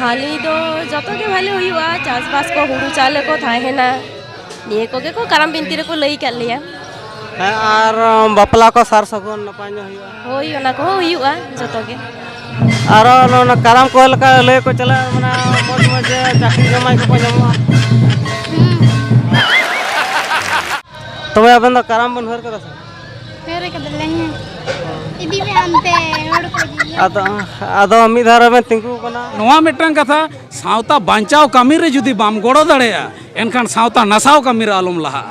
भाली दो जतो के भाले हुआ चासबास को हुड़ू चाले को थाहेना निये को के को करम बिनती रे को लई कर लिया और बापला को सार सगुन नपाय हुआ होई ओना को हुआ जतो के और करम को लका लय को चला माने मोज मोज चाकरी जमाई को जमा तबे अबन दो करम बन हर करा फेरे के दले हैं इदी में अंते रोड को जी आदो मी धारा में तिंगु कना नोआ मिटन कथा सावता बांचाव कामी रे जुदी बाम गोड़ो दड़ेया एनखान सावता नसाव कामी रे आलम लहा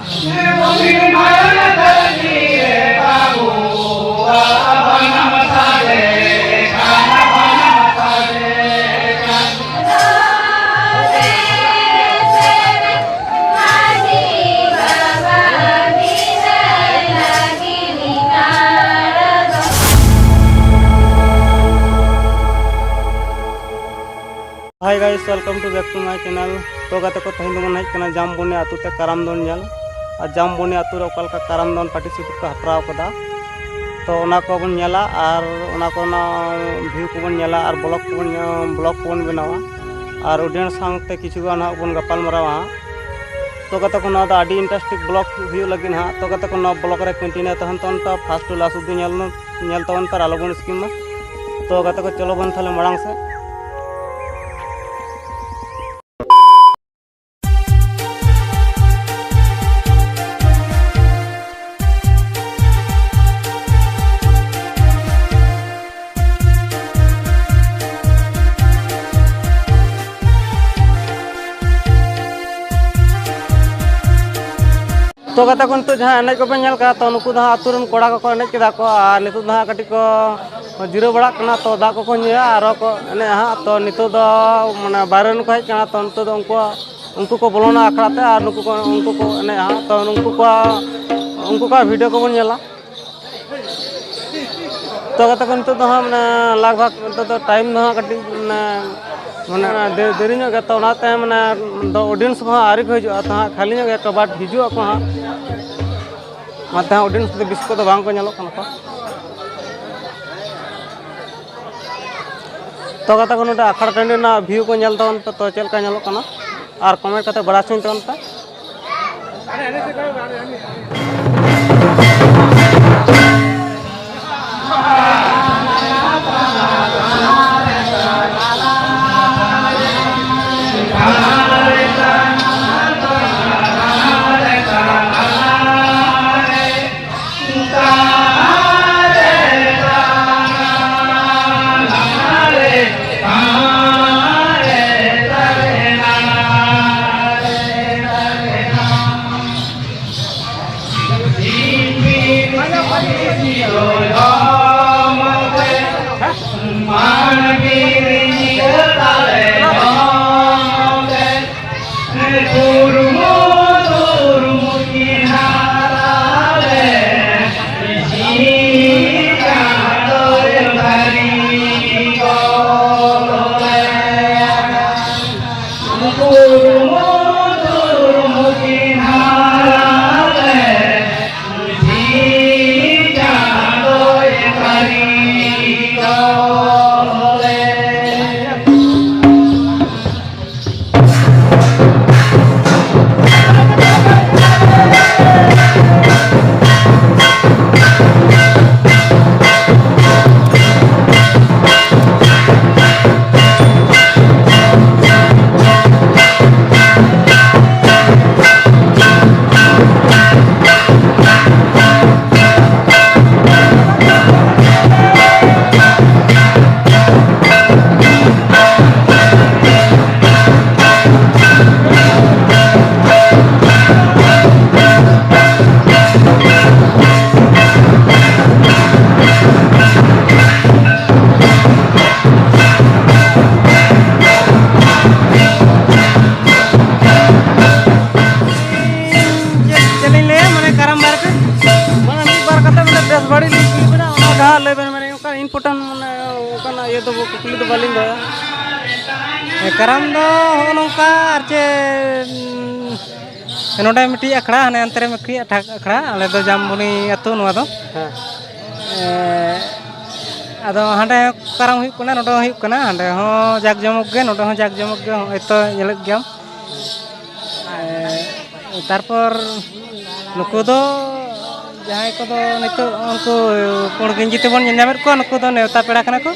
hi guys welcome to back to my channel तो गाते को तहिन दमन हज कना जामबनी आतु ते करम दोन जल और जामबनी आतु रे ओकलका करम दोन पार्टिसिपेट को हपराव कदा तो ओना को बन नेला और ओना को ना व्यू को बन नेला और ब्लॉग को बन बनावा और ऑडियंस संगते किछु गान हा बन गपाल मरावा तो गाते को ना दा आडी इंटरेस्टिंग ब्लॉग व्यू लगिन हा तो गाते को ना ब्लॉग रे कंटिन्यू तहन तन तो फर्स्ट टू लास्ट दु नेल तवन पर आलो बन स्कीम तो गाते को चलो बन थाले मड़ांग से तो गाता को जहाँ एनेज को पे का तो नुकु आतुरन कोड़ा को एनेज केदा को और नितु कटी को जिरो बड़ा कना तो दा को नुया और को एने हाँ तो नितु माने बारन को हज कना तो नितु उनको को बोलोना आखड़ाते और उनको को एने हाँ तो उनको का वीडियो को बन नेला तो गाता को नितु माने लगभग तो टाइम कटी माने देरी ᱧᱚᱜ ᱜᱮ ᱛᱚ ᱚᱱᱟᱛᱮ ᱢᱟᱱᱮ ᱚᱰᱤᱭᱮᱱᱥ ᱠᱚ ᱟᱹᱣᱨᱤ ᱠᱚ ᱦᱤᱡᱩᱜᱼᱟ ᱛᱚ ᱦᱟᱸᱜ ᱠᱷᱟᱹᱞᱤ ᱧᱚᱜ ᱜᱮ ᱠᱟᱵᱟᱴ ᱦᱤᱡᱩᱜ ᱟᱠᱚ ᱦᱟᱸᱜ ᱚᱱᱟᱛᱮ ᱦᱟᱸᱜ ᱚᱰᱤᱭᱮᱱᱥ ᱫᱚ ᱵᱤᱥ ᱠᱚᱫᱚ ᱵᱟᱝ ᱠᱚ ᱧᱮᱞᱚᱜ ᱠᱟᱱᱟ ᱠᱚ तो गाता को नोटे आखड़ा टाँडी ना व्यू को नेल तवन पे तो चेल का नेलोग कना और कमेंट करते बड़ा सुन तवन पे इम्पोर्टेंट माने ये तो कुकली तो बालिंग है करम दो नौका चे नोडे मिट्टी अखड़ा हने अंतरे मिट्टी अखड़ा अले दो जामबनी अतु नवा दो ᱟᱫᱚ ᱦᱟᱸᱰᱮ ᱠᱟᱨᱟᱢ ᱦᱩᱭᱩᱜ ᱠᱟᱱᱟ, ᱱᱚᱰᱮ ᱦᱚᱸ ᱦᱩᱭᱩᱜ ᱠᱟᱱᱟ, ᱦᱟᱸᱰᱮ ᱦᱚᱸ ᱡᱟᱠ ᱡᱚᱢᱚᱠ ᱜᱮ, ᱱᱚᱰᱮ ᱦᱚᱸ ᱡᱟᱠ ᱡᱚᱢᱚᱠ ᱜᱮ, ᱦᱚᱭᱛᱚ ᱧᱮᱞᱮᱫ ᱜᱮᱭᱟᱢ᱾ ᱛᱟᱨᱯᱚᱨ ᱱᱩᱠᱩ ᱫᱚ ᱡᱟᱦᱟᱸᱭ ᱠᱚᱫᱚ ᱱᱤᱛᱚᱜ ᱩᱱᱠᱩ ᱯᱩᱬ ᱜᱮᱧᱡᱤ ᱛᱮᱵᱚᱱ ᱧᱮᱞ ᱧᱟᱢᱮᱫ ᱠᱚᱣᱟ, ᱱᱩᱠᱩ ᱫᱚ ᱱᱮᱣᱛᱟ ᱯᱮᱲᱟ ᱠᱟᱱᱟ ᱠᱚ,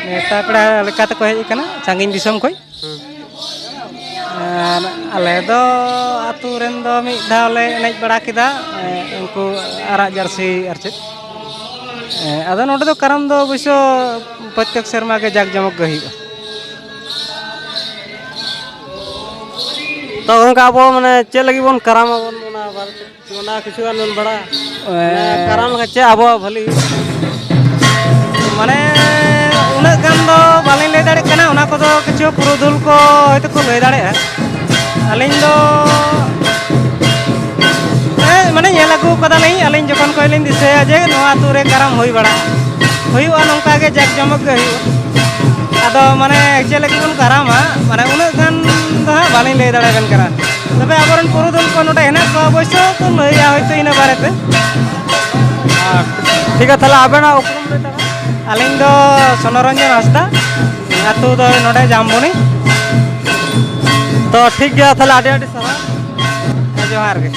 ᱱᱮᱣᱛᱟ ᱯᱮᱲᱟ ᱞᱮᱠᱟ ᱛᱮᱠᱚ ᱦᱮᱡ ᱟᱠᱟᱱᱟ ᱥᱟᱺᱜᱤᱧ ᱫᱤᱥᱚᱢ ᱠᱷᱚᱡ᱾ ᱟᱨ ᱟᱞᱮ ᱫᱚ ᱟᱛᱳ ᱨᱮᱱ ᱫᱚ ᱢᱤᱫ ᱫᱷᱟᱣ ᱞᱮ ᱮᱱᱮᱡ ᱵᱟᱲᱟ ᱠᱮᱫᱟ, ᱩᱱᱠᱩ ᱟᱨᱟᱜ ᱡᱟᱹᱨᱥᱤ ᱟᱨ ᱪᱮᱫ, ᱟᱫᱚ ᱱᱚᱰᱮ ᱫᱚ ᱠᱟᱨᱟᱢ ᱫᱚ ᱚᱵᱚᱥᱥᱚ ᱯᱨᱚᱛᱛᱮᱠ ᱥᱮᱨᱢᱟ ᱜᱮ ᱡᱟᱠ ᱡᱚᱢᱚᱠ ᱜᱮ ᱦᱩᱭᱩᱜᱼᱟ᱾ ᱛᱚ ᱚᱱᱠᱟ ᱟᱵᱚ ᱢᱟᱱᱮ ᱪᱮᱫ ᱞᱟᱹᱜᱤᱫ ᱵᱚᱱ ᱠᱟᱨᱟᱢᱟᱵᱚᱱ ᱚᱱᱟ ᱠᱤᱪᱷᱩ ᱜᱟᱱ ᱵᱚᱱ ᱵᱟᱲᱟᱭᱟ? ᱠᱟᱨᱟᱢ ᱞᱮᱠᱷᱟᱱ ᱪᱮᱫ ᱟᱵᱚᱣᱟᱜ ᱵᱷᱟᱹᱞᱤ ᱢᱟᱱᱮ ᱩᱱᱟᱹᱜ ᱜᱟᱱ ᱫᱚ ᱵᱟᱹᱞᱤᱧ ᱞᱟᱹᱭ ᱫᱟᱲᱮᱭᱟᱜ ᱠᱟᱱᱟ, ᱚᱱᱟ ᱠᱚᱫᱚ ᱠᱤᱪᱷᱩ ᱯᱩᱨᱩᱫᱷᱩᱞ ᱠᱚ ᱦᱚᱭᱛᱳ ᱠᱚ ᱞᱟᱹᱭ ᱫᱟᱲᱮᱭᱟᱜᱼᱟ᱾ ᱟᱹᱞᱤᱧ ᱫᱚ ᱢᱟᱱᱮ ᱧᱮᱞ ᱟᱹᱜᱩ ᱠᱟᱫᱟᱞᱤᱧ, ᱟᱹᱞᱤᱧ ᱡᱚᱠᱷᱚᱱ ᱠᱷᱚᱱ ᱞᱤᱧ ᱫᱤᱥᱟᱹᱭᱟ ᱡᱮ ᱱᱚᱣᱟ ᱟᱹᱛᱩ ᱨᱮ ᱠᱟᱨᱟᱢ ᱦᱩᱭ ᱵᱟᱲᱟᱜᱼᱟ, ᱦᱩᱭᱩᱜᱼᱟ, ᱱᱚᱝᱠᱟ ᱜᱮ ᱡᱟᱠ ᱡᱚᱢᱚᱠ ᱜᱮ ᱦᱩᱭᱩᱜᱼᱟ᱾ ᱟᱫᱚ ᱢᱟᱱᱮ ᱪᱮᱫ ᱞᱟᱹᱜᱤᱫ ᱵᱚᱱ ᱠᱟᱨᱟᱢᱟ, ᱢᱟᱱᱮ ᱩᱱᱟᱹᱜ ᱜᱟᱱ ᱫᱚ ᱦᱟᱸᱜ ᱵᱟᱹᱞᱤᱧ ᱞᱟᱹᱭ ᱫᱟᱲᱮᱭᱟᱵᱮᱱ ᱠᱟᱱᱟ, ᱛᱚᱵᱮ ᱟᱵᱚᱨᱮᱱ ᱯᱩᱨᱩᱫᱷᱩᱞ ᱠᱚ ᱱᱚᱰᱮ ᱦᱮᱱᱟᱜ ᱠᱚᱣᱟ, ᱚᱵᱚᱥᱥᱳ ᱠᱚ ᱞᱟᱹᱭᱟ ᱦᱚᱭᱛᱳ ᱤᱱᱟᱹ ᱵᱟᱨᱮᱛᱮ᱾ ᱴᱷᱤᱠ ᱜᱮᱭᱟ, ᱛᱟᱦᱚᱞᱮ ᱟᱵᱮᱱᱟᱜ ᱩᱯᱨᱩᱢ ᱞᱟᱹᱭ ᱛᱟᱵᱮᱱ? ᱟᱹᱞᱤᱧ ᱫᱚ ᱥᱚᱱᱚᱨᱚᱧᱡᱚᱱ ᱦᱟᱸᱥᱫᱟ, ᱟᱹᱛᱩ ᱫᱚ ᱱᱚᱰᱮ ᱡᱟᱢᱵᱚᱱᱤ᱾ ᱛᱚ ᱴᱷᱤᱠ ᱜᱮᱭᱟ, ᱛᱟᱦᱚᱞᱮ ᱟᱹᱰᱤ ᱟᱹᱰᱤ ᱥᱟᱨᱦᱟᱣ, ᱡᱚᱦᱟᱨ ᱜᱮ᱾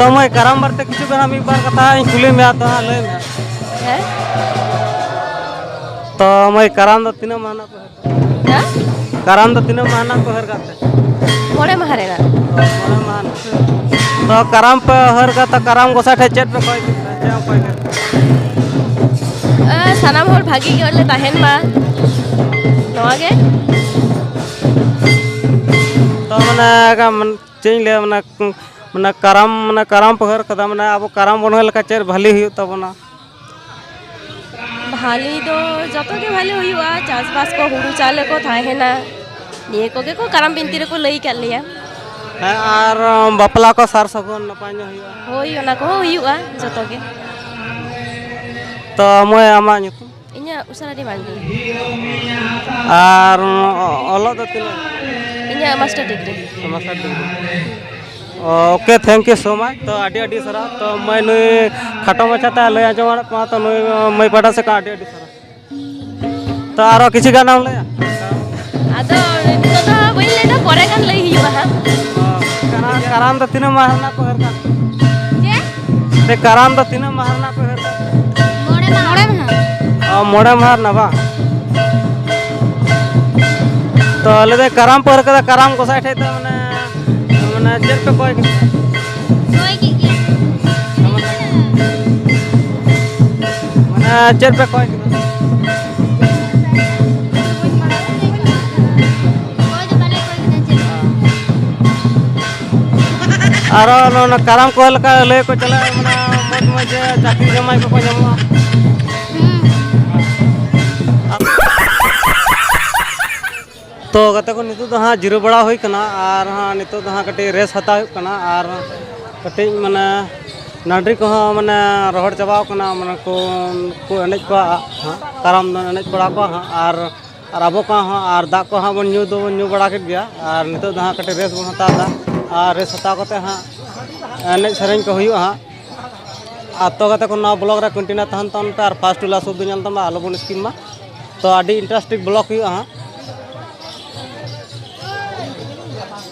तो मैं करम बारते किछु गाना मी बार कथा इन खुले में आता लय में है तो मैं करम द तीन महीना को हाँ करम द तीन महीना को हर गाते मोड़े महारेगा मोड़े महीना तो करम पे हर गाता करम गोसा ठे चेट पे कोई जाओ कोई सानाम होल भागी के ले ताहेन मा नवा के तो मने का मन चेंज ले मने करम पहर कदा मने अब करम बन लेका चेर भाली हुई तबना भाली दो जतो के भाली हुईवा चासबास को हुड़ू चाले को थाहेना निये को के को करम बिनती रे को लई कर लिया है और बापला को सार सगुन नपाय हुईवा होई ओना को हुईवा जतो के तो मैं आमा nyutum इnya usara di mandi और ओलो दो तीन इnya master degree okay thank you so much तो आडी आडी सरा तो मैं नई खाटो मचाता लय आजमा पा तो नई मैं पड़ा से का आडी आडी सरा तो आरो किछि गाना ले आदो तो ना बइन लेटा परे गान लई हियुवा हा कराम तो तीन मारना को हर का ते कराम तो तीन मारना को हर मोड़े मारना बा तो ले कराम पर का कराम को साइड है तो माने चेर पे कोई के माने चेर पे कोई ᱟᱨᱚ ᱚᱱᱟ ᱠᱟᱨᱟᱢ ᱠᱚ ᱞᱮᱠᱟ ᱞᱟᱹᱭ ᱠᱚ ᱪᱟᱞᱟᱜᱼᱟ ᱢᱟᱱᱮ ᱢᱚᱡᱽ ᱢᱚᱡᱽ ᱪᱟᱹᱠᱨᱤ ᱡᱟᱢᱟᱭ ᱠᱚᱠᱚ ᱧᱟᱢᱚᱜᱼᱟ तो गते को नितु हाँ जिरो बड़ा हुई कना और हाँ नितु हाँ कटी रेस हता हुई कना और कटी माने नाडरी को हाँ माने रोहड़ चबाव कना माने को एनेज को हाँ काराम दन एनेज बड़ा को हाँ और अबो का हाँ और दाग को हाँ बन न्यू बड़ा के गया और नितु हाँ कटी रेस बन हता दा और रेस हता कोते हाँ एनेज सेरेंज को हुई हाँ तो गते को ना ब्लॉग रे कंटिन्यू तहन तन और फास्ट ला सब दिन तमा आलो बन स्कीम मा तो आडी इंटरेस्टिंग ब्लॉग हुई हाँ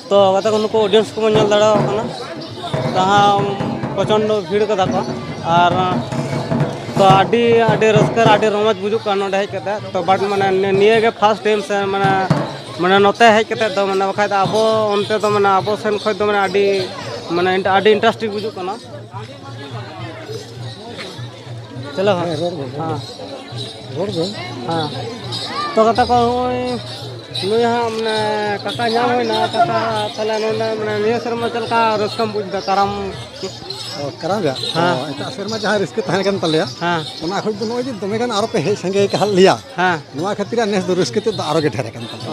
तो गते को नुको ऑडियंस को नल दाड़ा कना तहाँ प्रचंड भीड़ कदा को और तो आडी आडी रस्कर आडी रोमज बुजुक का नोडे हेज कते तो बाट माने निये के फर्स्ट टाइम से माने माने नोते हेज कते तो माने बखाय आबो ओनते तो माने आबो सेन खय तो माने आडी इंटरेस्टिंग बुजुक कना चलो हाँ हाँ तो गते को नुई हाँ मैंने काका नाम हुई ना काका तले नोने मैंने निये शर्मा चल का रस्कम बुझदा काराम कराम गया हाँ इतना शर्मा जहाँ रिस्क तहन कन तले हाँ ओना खoj दो नोई दमे गन आरो पे हे संगे के हल लिया हाँ नोआ खातिर नेस दो रिस्क ते आरो के ठहरे कन तले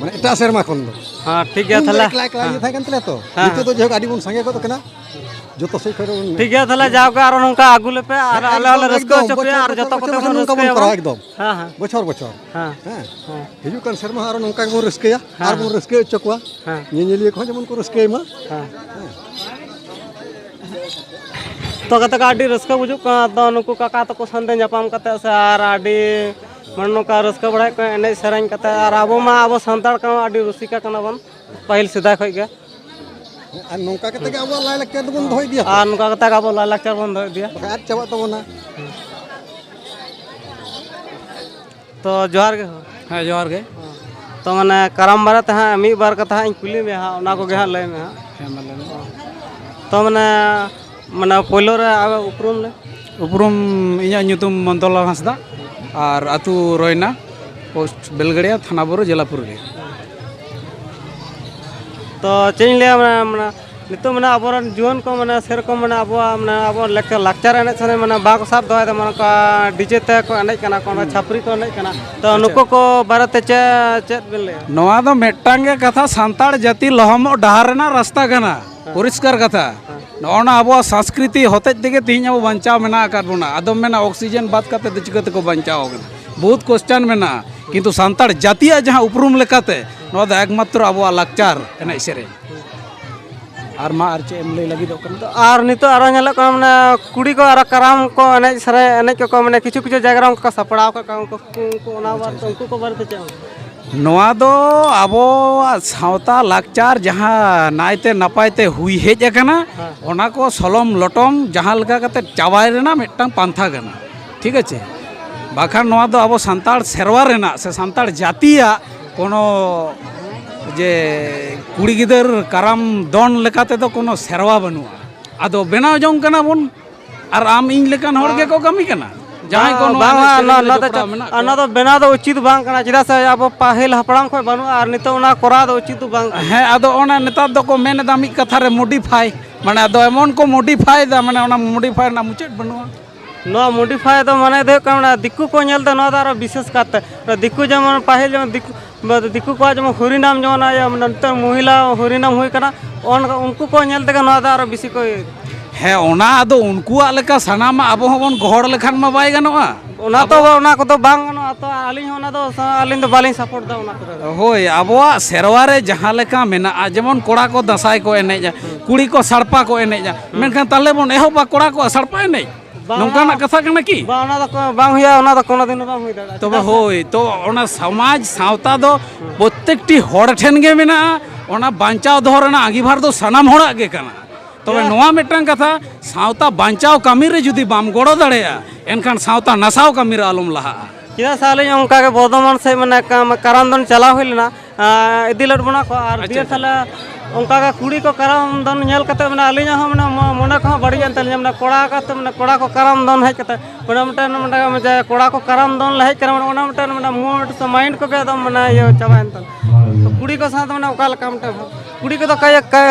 माने इतना शर्मा कोन दो हाँ ठीक है थला एकला ये था कन तले तो नितो तो जो गाड़ी बन संगे को तो कना जो तो सही करे ठीक है थला जाओ के आरो नोंका आगु ले पे और आले आले रस्को चपे और जतो को तो नोंका बन करा एकदम हाँ हाँ बछर बछर हाँ हां हिजु कन शर्मा आरो नोंका को रिस्कया आर बन रिस्क चकवा हाँ निये को जमन को रिस्क मा हाँ तो कते का आडी रस्का बुझु का तो नुको काका तो को संदे जापाम कते से आर आडी मन का रस्का बढ़ाय को एने सेरेंज कते आर आबो मा आबो संताड़ का आडी रुसिका कना बन पहिल सिदा खय गे আর নৌকা কতে কে আবো লাই লাগতে বন্ধ হই দিয়া আর नुका कते का आबो ला लेक्चर बंद हो दिया আর চাবা তো না तो जोहार के हो हाँ जोहार के तो माने करम बारत हाँ मी बार कथा इन कुली में हाँ ओना को गे हाँ लय में हाँ तो माने माने पोलो रे आवे उपरुम ले उपरुम इᱧᱟᱜ ᱧᱩᱛᱩᱢ मंतोला हांसदा और अतु रोयना पोस्ट बेलगड़िया थाना बुरु जिलापुर गे तो चेंज ले माने नितो माने आबोरन जीवन को माने सेरकम माने आबो लाक्चर एने सने माने बाग साब दोय माने का डीजे ते को एने कना को छापरी को एने कना तो नुको को बारते चेत बेले नोआ दो मेट्टांगे कथा सांताड़ जाति लहम डहारना रास्ता कना परिष्कार कथा नोना अब संस्कृति होते दिगे तीन अब बचाव मेना आकार बोना आदम मेना ऑक्सीजन बात करते दिचगत को बचाव होगना बहुत क्वेश्चन मेना किंतु सांताड़ जातिया जहां उपरुम लेकाते नोआ दो एकमात्र अब लाक्चार एने सेरे और मा आर चे एम लई लगी दो कन तो आर नितो आरो नेला को माने कुड़ी को आरो कराम को एने सरे एने को माने किछु किछु जगह को सपड़ाव का को ओना बार उनको को बारते चे नोआ दो आबो सावता लाक्चार जहाँ नायते नपायते हुई हेज अकना ओना को सलम लटम जहाँ लगा कते चावाय रेना मिट्टांग पांथा गना ठीक है बाखान नोआ दो आबो सांताड़ सेरवा रेना से सांताड़ जातिया कोनो जे कुड़ी गिदर काराम दन लेकाते तो कोनो सेरवा बनुआ आदो बेनाव जों कना बन और आम इन लेकान होड़ के को कमी कना जहां को ना तो बेना तो उचित बांग कना चिदा से अब पाहिल हपड़ाम खय बनु और नितो ना कोरा दो उचित बांग है आदो ओना नेता दो को मेन दा मिक कथा रे मॉडिफाई माने आदो एमन को मॉडिफाई दा माने ओना मॉडिफाई ना मुचेट बनुआ नो मॉडिफाई तो माने दे कना दिक्कु को नेल दो ना दारो विशेष काते दिक्कु जमन पाहिल जमन दिक्कु को जमन हरिनाम जमन आया नंतर महिला हरिनाम हुई कना उनको को नेल देगा ना दारो बिसी को है ओना आदो उनको लेका सनाम आबो हबन गहड़ लेखान मा बाय गनोआ ओना तो बांग गनोआ तो आलिन तो बालिन सपोर्ट दा ओना करे होय आबोआ सेरवा रे जहां लेका मेना जेमन कोड़ा को दसाई को एनेजा कुड़ी को सड़पा को एनेजा मेनखान ताले बन एहोबा कोड़ा को सड़पा एनेज नोंकाना कथा कना की ओना तो बांग हुया ओना तो कोनो दिन बांग हुई दाड़ा तबे होय तो ओना समाज सावता दो प्रत्येकटी होड़ ठेन गे मेना ओना बांचाव दोहरना आगिभार दो सनाम होड़ा गे कना तबे नोआ मिट्टांग कथा सावता बांचाव कामी रे जुदी बाम गड़ो दाड़ेया एनखान सावता नसाव कामी रे आलम लहा चिदा साले उनका के बर्धमान से माने कराम दन चला होइलना इदी लट बना को और दिया साले उनका का कुड़ी को कराम दन नेल कते माने अलिया हम माने मोने को बड़ी अंत माने कोड़ा का तो माने कोड़ा को कराम दन है कते माने माने कोड़ा को कराम दन लहे कर माने माने मूड से माइंड को एकदम माने ये चबा अंत तो कुड़ी को साथ माने ओका काम कुड़ी को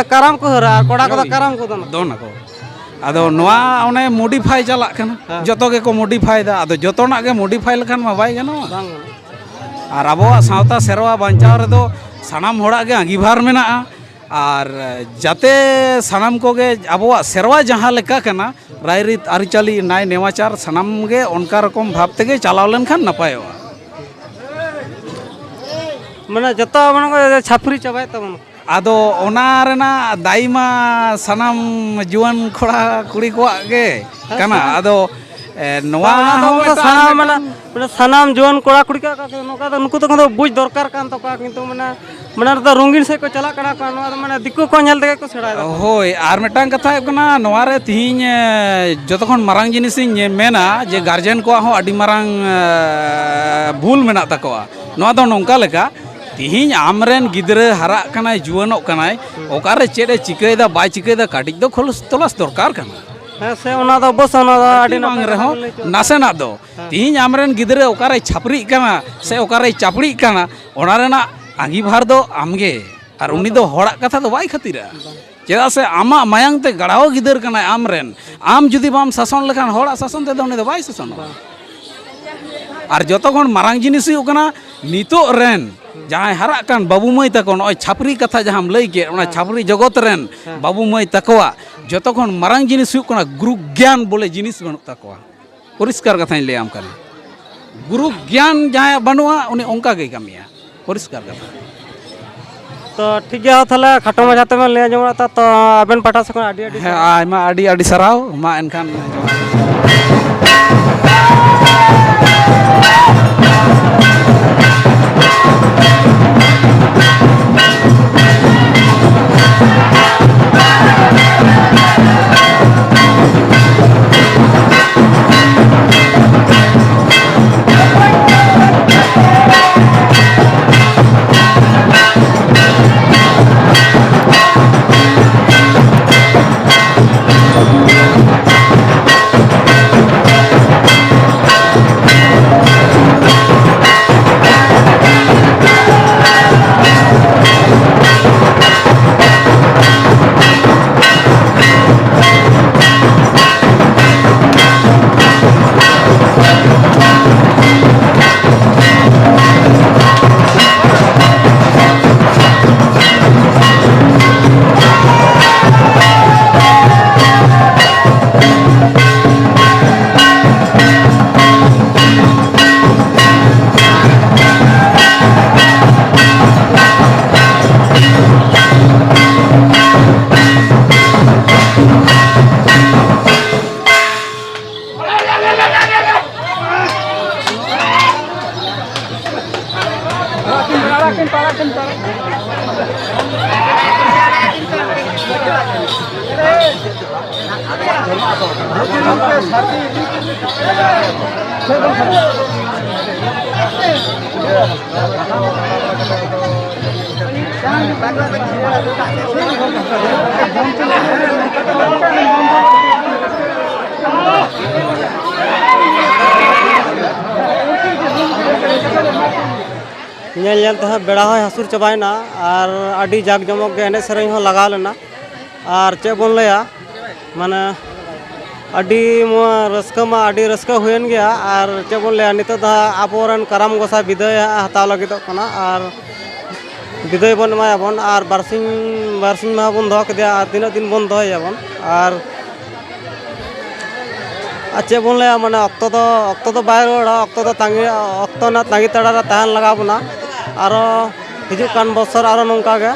काराम को हरा कोड़ा को काराम को दोना को आदो नोआ ओने मॉडिफाई चला कना जतो के को मॉडिफाई दा आदो जतोना के मॉडिफाई लखन मा बाय गनो और आबोआ सावता सेरवा बांचाव रे दो सानाम होड़ा के अंगीभार मेना और जाते सानाम को गे आबोआ सेरवा जहां लेका कना रायरीत आरिचाली नाय नेवाचार सानाम गे उनका रकम भाव तेगे चलाव लेनखान नपायोआ माने जतो माने छापरी चबाय तबन आदो ओना रेना दाइमा सानाम जुआन खोड़ा कुड़ी को गे कना आदो नोआ सानाम माने सानाम जुआन कोड़ा कुड़ी का नोका तो नुकु तो बुझ दरकार कान तो का किंतु माने माने रंगीन से को चला कना का माने दिक्कु को नेल तेगे को सेड़ाय होय आर मिटांग कथा कना नोआ रे तिहिन जतखन मारांग जिनिस मेना जे गार्जियन को हो अडी मारांग भूल मेना तकोआ नोआ दो नोंका लेका तिहिन आमरेन गिद्रे हरा कनाय जुआनों कनाय ओकारे चेडे चिकैदा बाय चिकैदा काटिक दो खोलस तलास दरकार कना से ओना दो बस ओना आडी बांग रहो नासेना दो तिहिन आमरेन गिद्रे ओकारे छापरी कना से ओकारे चापड़ी कना ओना रेना आंगीभार दो आमगे और उनी दो होड़ा कथा दो बाय खतिरा चेदा से आमा मायांग ते गड़ाओ गिदर कनाय आमरेन आम जुदी बाम शासन लेखान होड़ा शासन ते दो उनी दो बाय शासन और जतखन मारांग जिनिस हुकना नितो रेन जहाँ हरा कान बाबू मई तको नय छापरी कथा जहाँ लई के छापरी जगत रेन बाबू मई तकोआ जतखन मारांग जिनिस हुकना गुरु ज्ञान बोले जिनिस बनू तकोआ परिष्कार कथा ले आम कना गुरु ज्ञान जहाँ बनुआ उनी ओंका के कमिया परिष्कार कथा तो ठीक गया थाले खाटो मजाते में ले जमा तो आबेन पाटा से आडी आडी आयमा आडी आडी सराव मा एनखान बेड़ा हो हसुर चबायना और आडी जाग जमक गे एने सेरें हो लगा लेना और चे बोन लया माने आडी रस्का मा आडी रस्का हुएन गया और चे बोन लया नितो दा आबोरन कराम गोसा विदाय हताव लगित कना और विदाय बन माया बन और बारसिंग मा बन दो कदिया तीन दिन बन दो याबन और चे बोन लया माने अक्तो तो बाय रोड़ा अक्तो तो तांगी अक्तो ना तांगी तड़ा तहन लगा बना और हिजू कान बसर और नौका गे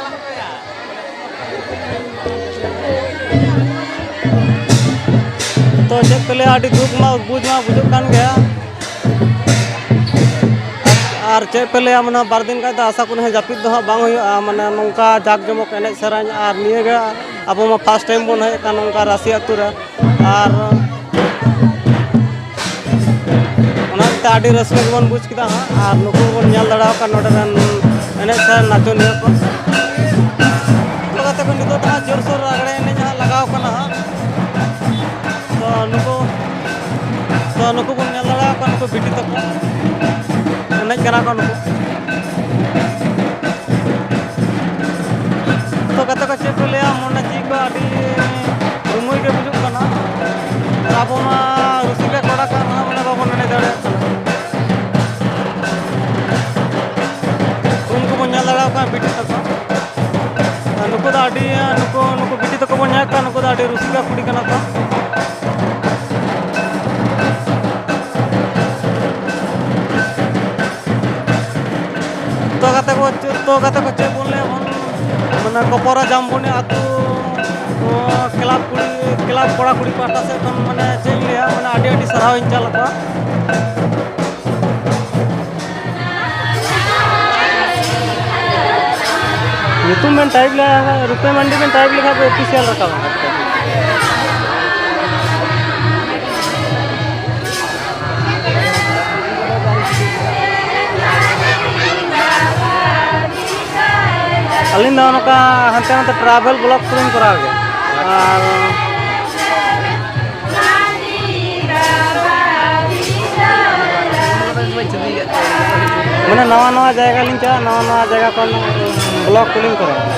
तो चेक पे आड़ी दुख मा बुझ मा बुझुक कान गया और चेक पे माने बार दिन का आशा को जापिद दो बांग हुआ माने नौका जाक जमक एने सेराñ और निये गे अब मा फर्स्ट टाइम बन हे नौका राशि अतु रे और आड़ी रस्का बन बुझ किदा और नुकु बन नेल दड़ा का नोडरन एने सर नाचोनिया को लगाते को नितो ता जोर सोर रागड़े एने जहां लगाव कना तो नुकु बन नेल दड़ा का नुकु बिटी तक एने करा को नुकु तो ᱫᱚ ᱟᱹᱰᱤ ᱨᱩᱢᱩᱭ ᱜᱮ ᱵᱩᱡᱩᱜ ᱠᱟᱱᱟ ᱟᱵᱚ ᱢᱟ ᱨᱩᱥᱤᱠᱟ ᱠᱚᱲᱟ ᱠᱟᱱ ᱨᱮᱦᱚᱸ ᱢᱟᱱᱮ ᱵᱟᱵᱚᱱ ᱮᱱᱮᱡ ᱫᱟᱲᱮᱭᱟᱜ ᱠᱟᱱᱟ ᱩᱱᱠᱩ ᱵᱚᱱ ᱧᱮᱞ ᱫᱟᱲᱮᱭᱟᱠᱚ ᱠᱟᱱᱟ ᱵᱤᱴᱤ ᱛᱟᱠᱚ ᱱᱩᱠᱩ ᱫᱚ ᱟᱹᱰᱤ ᱱᱩᱠᱩ ᱵᱤᱴᱤ ᱛᱟᱠᱚ ᱵᱚᱱ ᱧᱮᱞ ᱠᱚᱣᱟ ᱱᱩᱠᱩ ᱫᱚ ᱟᱹᱰᱤ ᱨᱩᱥᱤᱠᱟ ᱠᱩᱲᱤ ᱠᱟᱱᱟ ᱠᱚ तो कते को चेक बोले मैंने कपरा जामबनी आतु क्लब कड़ा कुड़ी पाटा से मैंने चेक लिया मैंने आड़ी आड़ी सराव चल ᱧᱩᱛᱩᱢ ᱵᱮᱱ ᱴᱟইᱯ ᱞᱮᱠᱷᱟᱱ ᱨᱩᱯᱮ ᱢᱟᱱᱰᱤ ᱵᱮᱱ ᱴᱟइप ᱞᱮᱠᱷᱟᱱ ᱚᱯᱷᱤᱥᱤᱭᱟᱞ ᱨᱟᱠᱟᱵᱟ अलिंग हानते नाते ट्रैवल ब्लॉग को करा मैंने नवा नवा जगह लिंग नवा नवा जगह को ब्लॉग को करा